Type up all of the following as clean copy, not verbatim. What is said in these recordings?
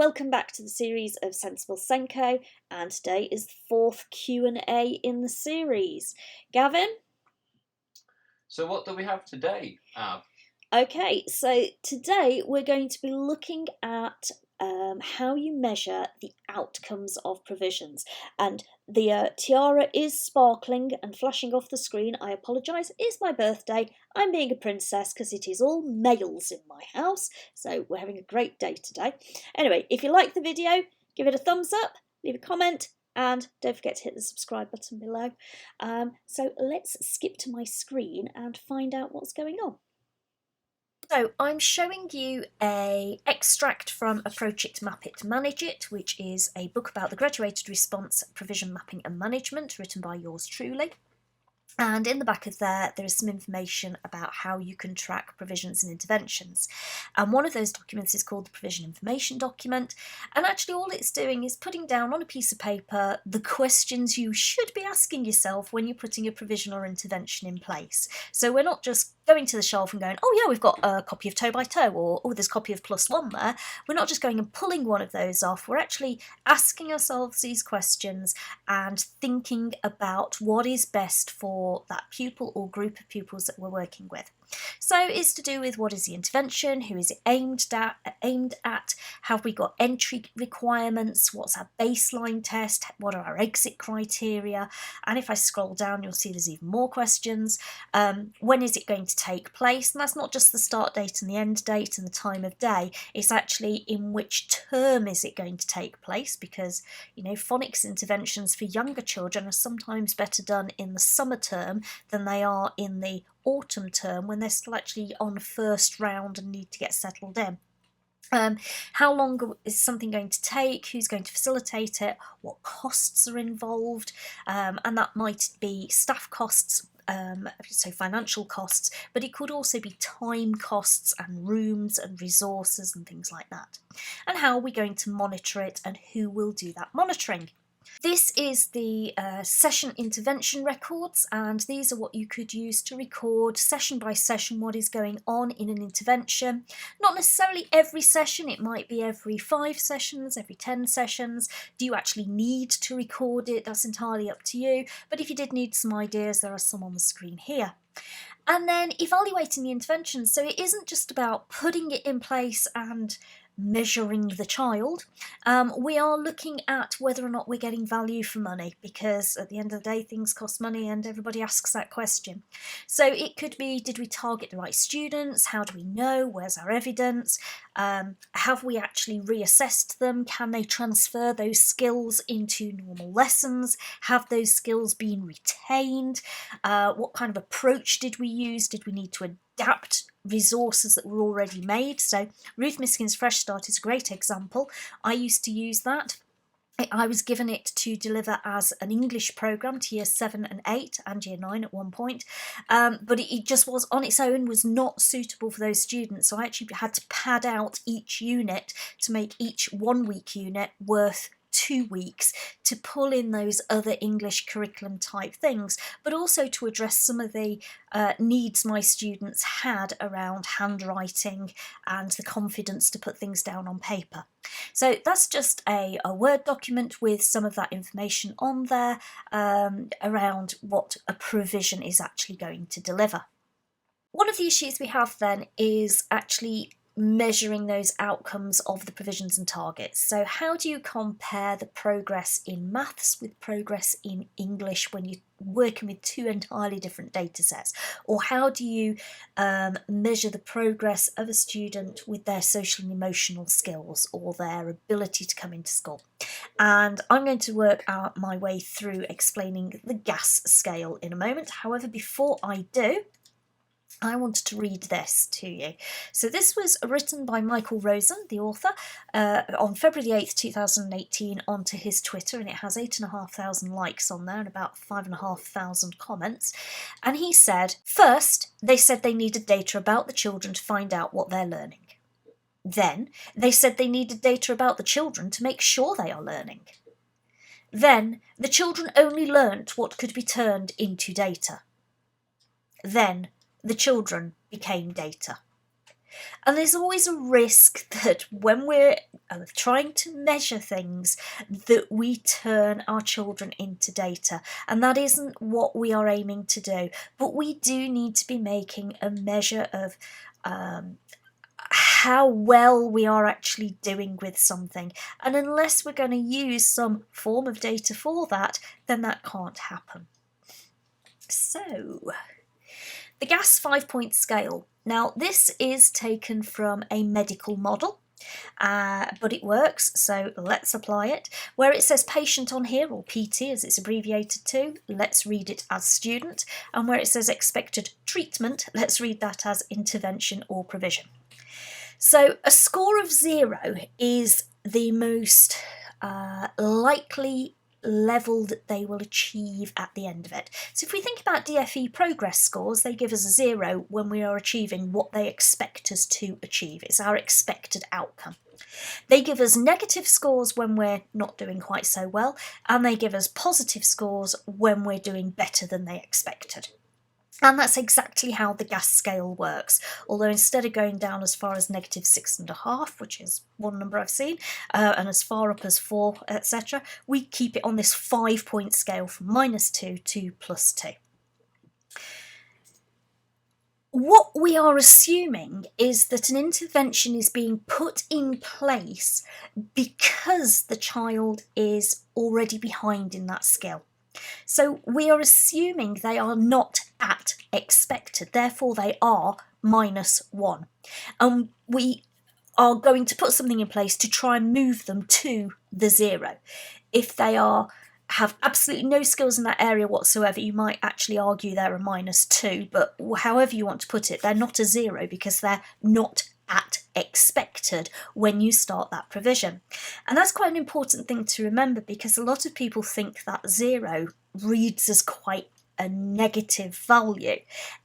welcome back to the series of SENsible SENCO, and today is the fourth Q&A in the series. Gavin? So what do we have today, Ab? Okay, so today we're going to be looking at how you measure the outcomes of provisions. And the tiara is sparkling and flashing off the screen. I apologise, it's my birthday. I'm being a princess because it is all males in my house. So we're having a great day today. Anyway, if you like the video, give it a thumbs up, leave a comment, and don't forget to hit the subscribe button below. So let's skip to my screen and find out what's going on. So I'm showing you an extract from Approach It, Map It, Manage It, which is a book about the graduated response, provision mapping and management, written by yours truly. And in the back of there is some information about how you can track provisions and interventions. And one of those documents is called the Provision Information Document. And actually all it's doing is putting down on a piece of paper the questions you should be asking yourself when you're putting a provision or intervention in place. So we're not just going to the shelf and going, oh yeah, we've got a copy of Toe by Toe, or oh, there's a copy of Plus One there. We're not just going and pulling one of those off. We're actually asking ourselves these questions and thinking about what is best for that pupil or group of pupils that we're working with. So it's to do with what is the intervention, who is it aimed at, have we got entry requirements, what's our baseline test, what are our exit criteria, and if I scroll down you'll see there's even more questions. When is it going to take place? And that's not just the start date and the end date and the time of day, it's actually in which term is it going to take place, because you know, phonics interventions for younger children are sometimes better done in the summer term than they are in the autumn term when they're still actually on first round and need to get settled in. How long is something going to take, who's going to facilitate it, what costs are involved, and that might be staff costs, so financial costs, but it could also be time costs and rooms and resources and things like that. And how are we going to monitor it and who will do that monitoring? This is the session intervention records, and these are what you could use to record session by session what is going on in an intervention. Not necessarily every session, it might be every 5 sessions, every 10 sessions. Do you actually need to record it? That's entirely up to you, but if you did need some ideas, there are some on the screen here. And then evaluating the intervention, so it isn't just about putting it in place and measuring the child. We are looking at whether or not we're getting value for money, because at the end of the day things cost money and everybody asks that question. So it could be, did we target the right students? How do we know? Where's our evidence? Have we actually reassessed them? Can they transfer those skills into normal lessons? Have those skills been retained? What kind of approach did we use? Did we need to adapt resources that were already made? So Ruth Miskin's Fresh Start is a great example. I used to use that. I was given it to deliver as an English programme to year 7 and 8 and year 9 at one point, but it just was on its own was not suitable for those students, so I actually had to pad out each unit to make each 1 week unit worth 2 weeks, to pull in those other English curriculum type things, but also to address some of the needs my students had around handwriting and the confidence to put things down on paper. So that's just a Word document with some of that information on there around what a provision is actually going to deliver. One of the issues we have then is actually measuring those outcomes of the provisions and targets. So how do you compare the progress in maths with progress in English when you're working with 2 entirely different data sets? Or how do you measure the progress of a student with their social and emotional skills or their ability to come into school? And I'm going to work out my way through explaining the GAS scale in a moment. However, before I do, I wanted to read this to you. So this was written by Michael Rosen, the author, on February the 8th, 2018 onto his Twitter, and it has 8,500 likes on there and about 5,500 comments. And he said, first, they said they needed data about the children to find out what they're learning. Then, they said they needed data about the children to make sure they are learning. Then, the children only learnt what could be turned into data. Then, the children became data. And there's always a risk that when we're trying to measure things, that we turn our children into data. And that isn't what we are aiming to do. But we do need to be making a measure of how well we are actually doing with something. And unless we're going to use some form of data for that, then that can't happen. So, the GAS 5-point scale. Now, this is taken from a medical model, but it works, so let's apply it. Where it says patient on here, or PT as it's abbreviated to, let's read it as student. And where it says expected treatment, let's read that as intervention or provision. So a score of 0 is the most likely level that they will achieve at the end of it. So if we think about DFE progress scores, they give us a 0 when we are achieving what they expect us to achieve. It's our expected outcome. They give us negative scores when we're not doing quite so well, and they give us positive scores when we're doing better than they expected. And that's exactly how the GAS scale works, although instead of going down as far as -6.5, which is one number I've seen, and as far up as 4, etc., we keep it on this 5-point scale from -2 to +2. What we are assuming is that an intervention is being put in place because the child is already behind in that skill. So we are assuming they are not at expected, therefore they are -1. And we are going to put something in place to try and move them to the 0. If they have absolutely no skills in that area whatsoever, you might actually argue they're a -2, but however you want to put it, they're not a 0 because they're not at expected when you start that provision. And that's quite an important thing to remember, because a lot of people think that 0 reads as quite a negative value,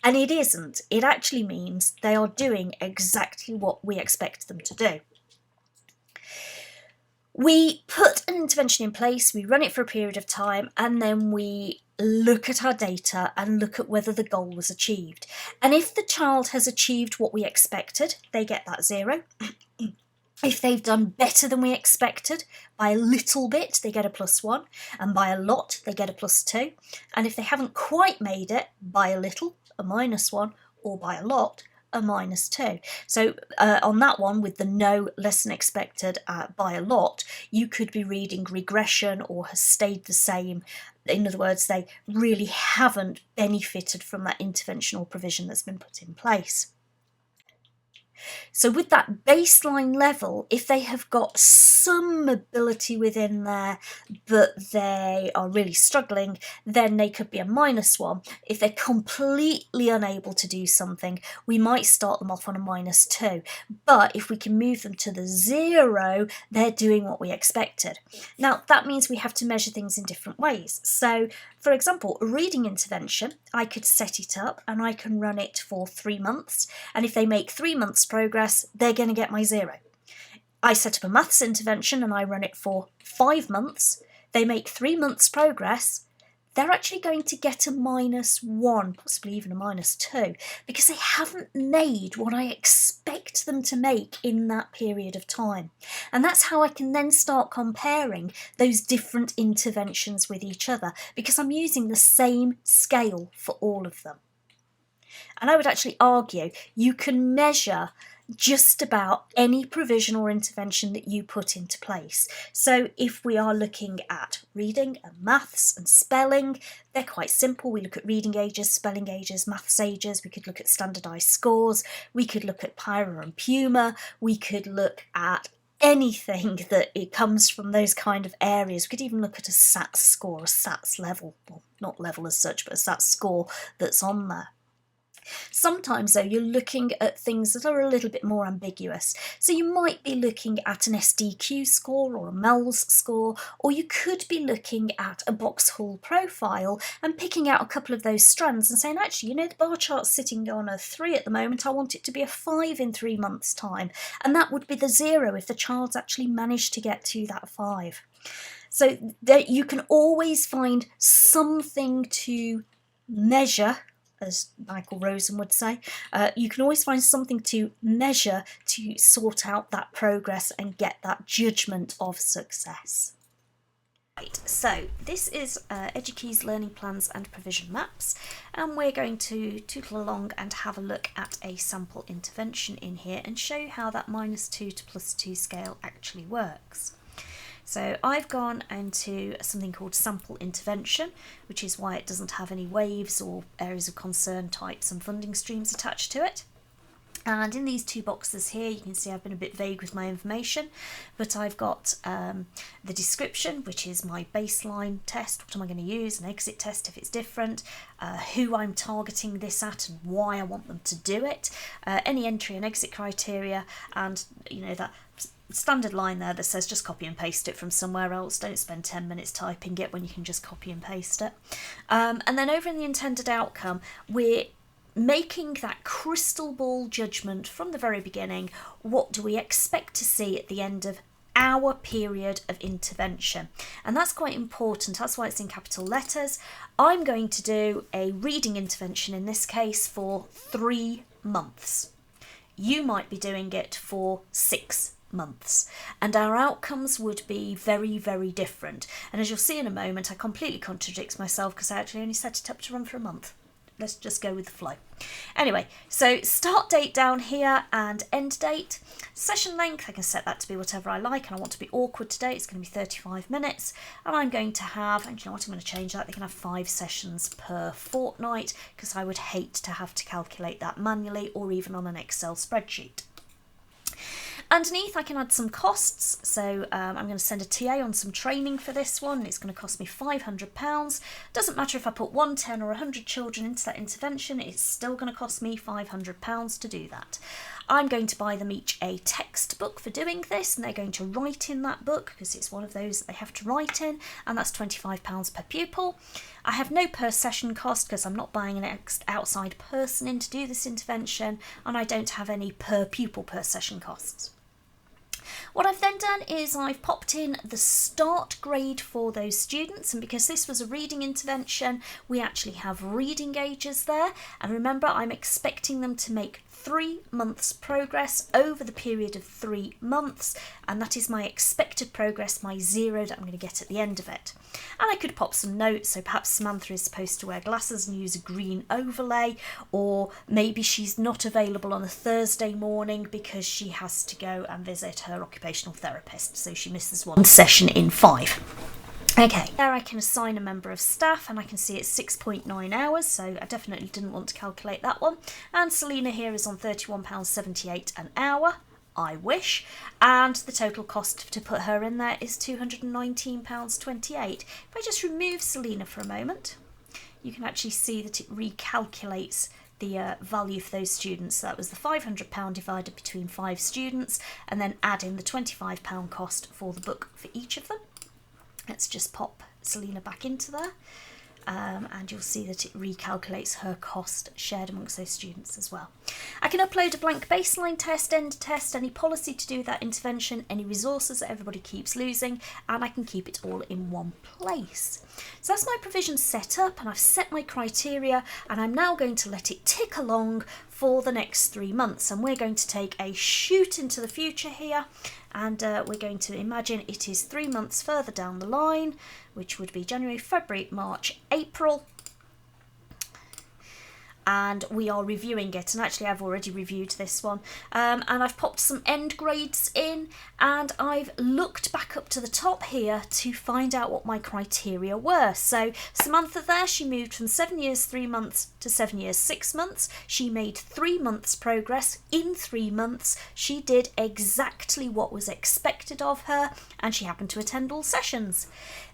and it isn't. It actually means they are doing exactly what we expect them to do. We put an intervention in place, we run it for a period of time, and then we look at our data and look at whether the goal was achieved. And if the child has achieved what we expected, they get that 0. If they've done better than we expected, by a little bit, they get a +1, and by a lot, they get a +2. And if they haven't quite made it, by a little, a -1, or by a lot, a -2. So on that one, with the no, less than expected, by a lot, you could be reading regression or has stayed the same. In other words, they really haven't benefited from that interventional provision that's been put in place. So with that baseline level, if they have got some ability within there, but they are really struggling, then they could be a -1. If they're completely unable to do something, we might start them off on a -2. But if we can move them to the 0, they're doing what we expected. Now, that means we have to measure things in different ways. So, for example, a reading intervention, I could set it up and I can run it for 3 months. And if they make 3 months progress, they're going to get my 0. I set up a maths intervention and I run it for 5 months. They make 3 months progress. They're actually going to get a -1, possibly even a -2, because they haven't made what I expect them to make in that period of time. And that's how I can then start comparing those different interventions with each other, because I'm using the same scale for all of them. And I would actually argue you can measure just about any provision or intervention that you put into place. So if we are looking at reading and maths and spelling, they're quite simple. We look at reading ages, spelling ages, maths ages. We could look at standardised scores. We could look at Pyra and Puma. We could look at anything that it comes from those kind of areas. We could even look at a SATS score, a SATS level, well, not level as such, but a SATS score that's on there. Sometimes, though, you're looking at things that are a little bit more ambiguous. So you might be looking at an SDQ score or a MELS score, or you could be looking at a Box-Hall profile and picking out a couple of those strands and saying, actually, you know, the bar chart's sitting on a 3 at the moment, I want it to be a 5 in 3 months' time. And that would be the 0 if the child's actually managed to get to that 5. So you can always find something to measure as Michael Rosen would say. You can always find something to measure to sort out that progress and get that judgment of success. Right, so this is Edukey's Learning Plans and Provision Maps, and we're going to tootle along and have a look at a sample intervention in here and show you how that -2 to +2 scale actually works. So I've gone into something called sample intervention, which is why it doesn't have any waves or areas of concern types and funding streams attached to it. And in these two boxes here, you can see I've been a bit vague with my information, but I've got the description, which is my baseline test, what am I going to use, an exit test if it's different, who I'm targeting this at and why I want them to do it, any entry and exit criteria, and that standard line there that says just copy and paste it from somewhere else. Don't spend 10 minutes typing it when you can just copy and paste it. And then over in the intended outcome, we're making that crystal ball judgment from the very beginning. What do we expect to see at the end of our period of intervention? And that's quite important. That's why it's in capital letters. I'm going to do a reading intervention in this case for 3 months. You might be doing it for 6 months, and our outcomes would be very, very different. And as you'll see in a moment, I completely contradict myself because I actually only set it up to run for a month. Let's just go with the flow. Anyway, so start date down here and end date. Session length, I can set that to be whatever I like, and I want to be awkward today. It's going to be 35 minutes, and I'm going to have, and you know what, I'm going to change that. They can have 5 sessions per fortnight because I would hate to have to calculate that manually or even on an Excel spreadsheet. Underneath I can add some costs, so I'm going to send a TA on some training for this one. It's going to cost me £500. Doesn't matter if I put 1, 10 or 100 children into that intervention, it's still going to cost me £500 to do that. I'm going to buy them each a textbook for doing this, and they're going to write in that book because it's one of those that they have to write in, and that's £25 per pupil. I have no per session cost because I'm not buying an outside person in to do this intervention, and I don't have any per pupil per session costs. What I've then done is I've popped in the start grade for those students, and because this was a reading intervention, we actually have reading gauges there, and remember I'm expecting them to make 3 months progress over the period of 3 months, and that is my expected progress, my 0 that I'm going to get at the end of it. And I could pop some notes, so perhaps Samantha is supposed to wear glasses and use a green overlay, or maybe she's not available on a Thursday morning because she has to go and visit her occupational therapist, so she misses 1 session in 5. Okay, there I can assign a member of staff, and I can see it's 6.9 hours, so I definitely didn't want to calculate that one. And Selina here is on £31.78 an hour, I wish, and the total cost to put her in there is £219.28. If I just remove Selina for a moment, you can actually see that it recalculates the value for those students. So that was the £500 divided between 5 students, and then add in the £25 cost for the book for each of them. Let's just pop Selina back into there, and you'll see that it recalculates her cost shared amongst those students as well. I can upload a blank baseline test, end test, any policy to do that intervention, any resources that everybody keeps losing, and I can keep it all in one place. So that's my provision set up, and I've set my criteria, and I'm now going to let it tick along for the next 3 months, and we're going to take a shoot into the future here, and we're going to imagine it is 3 months further down the line, which would be January, February, March, April, and we are reviewing it. And actually I've already reviewed this one, and I've popped some end grades in, and I've looked back up to the top here to find out what my criteria were. So Samantha there, she moved from 7 years 3 months to 7 years 6 months. She made 3 months progress in 3 months. She did exactly what was expected of her, and she happened to attend all sessions.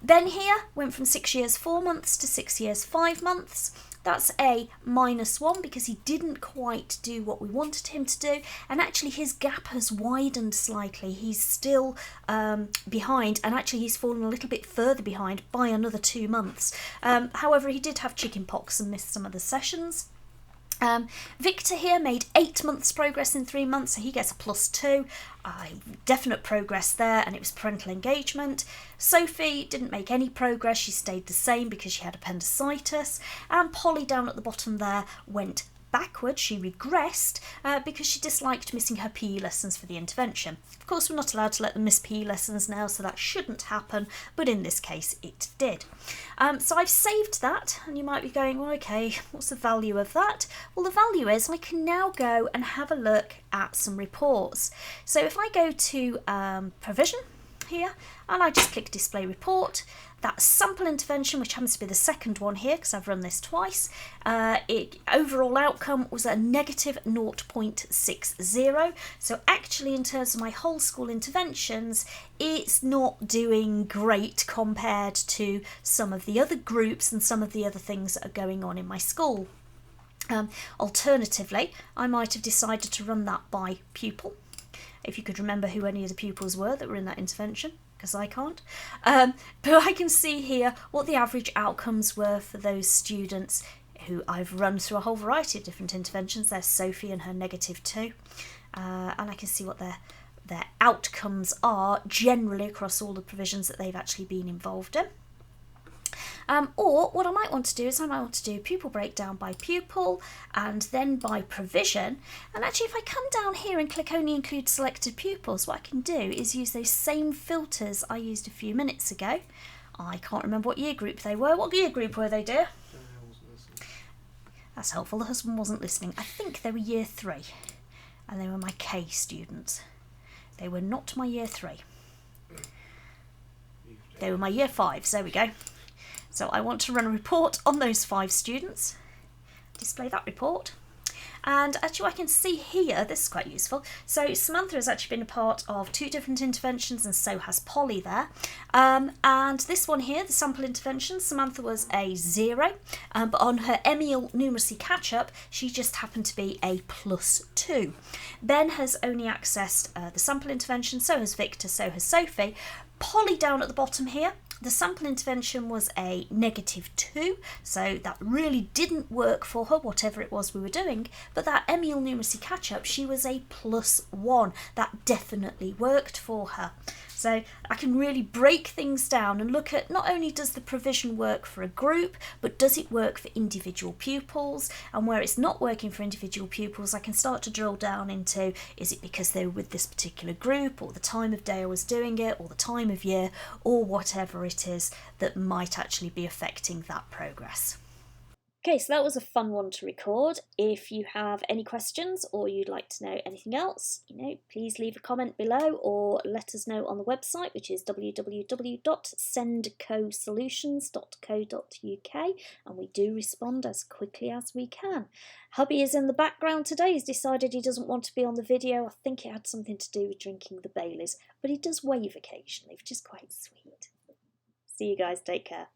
Then here went from 6 years 4 months to 6 years 5 months. That's a -1 because he didn't quite do what we wanted him to do, and actually his gap has widened slightly. He's still behind, and actually he's fallen a little bit further behind by another 2 months. However, he did have chicken pox and missed some of the sessions. Victor here made 8 months progress in 3 months, so he gets a +2. Definite progress there, and it was parental engagement. Sophie didn't make any progress, she stayed the same because she had appendicitis. And Polly down at the bottom there went backwards, she regressed because she disliked missing her PE lessons for the intervention. Of course, we're not allowed to let them miss PE lessons now, so that shouldn't happen, but in this case it did. So I've saved that, and you might be going, well, okay, what's the value of that? Well, the value is I can now go and have a look at some reports. So if I go to provision here, and I just click display report, that sample intervention, which happens to be the second one here because I've run this twice, overall outcome was a negative 0.60. So actually, in terms of my whole school interventions, it's not doing great compared to some of the other groups and some of the other things that are going on in my school. Alternatively, I might have decided to run that by pupil, if you could remember who any of the pupils were that were in that intervention, because I can't. But I can see here what the average outcomes were for those students who I've run through a whole variety of different interventions. There's Sophie and her -2. And I can see what their outcomes are generally across all the provisions that they've actually been involved in. Or what I might want to do is I might want to do pupil breakdown by pupil and then by provision. And actually, if I come down here and click only include selected pupils, what I can do is use those same filters I used a few minutes ago. I can't remember what year group they were. What year group were they, dear? That's helpful. The husband wasn't listening. I think they were year 3 and they were my K students. They were not my year 3. They were my year 5s. There we go. So I want to run a report on those 5 students, display that report, and actually I can see here, this is quite useful, so Samantha has actually been a part of 2 different interventions and so has Polly there, and this one here, the sample intervention, Samantha was a 0, but on her EMIL numeracy catch-up she just happened to be a +2. Ben has only accessed the sample intervention, so has Victor, so has Sophie. Polly down at the bottom here, the sample intervention was a -2, so that really didn't work for her, whatever it was we were doing, but that EMIL numeracy catch-up, she was a +1. That definitely worked for her. So I can really break things down and look at not only does the provision work for a group, but does it work for individual pupils? And where it's not working for individual pupils, I can start to drill down into, is it because they were with this particular group, or the time of day I was doing it, or the time of year, or whatever it is that might actually be affecting that progress. Okay, so that was a fun one to record. If you have any questions or you'd like to know anything else, please leave a comment below or let us know on the website, which is www.sendcosolutions.co.uk, and we do respond as quickly as we can. Hubby is in the background today. He's decided he doesn't want to be on the video. I think it had something to do with drinking the Baileys, but he does wave occasionally, which is quite sweet. See you guys, take care.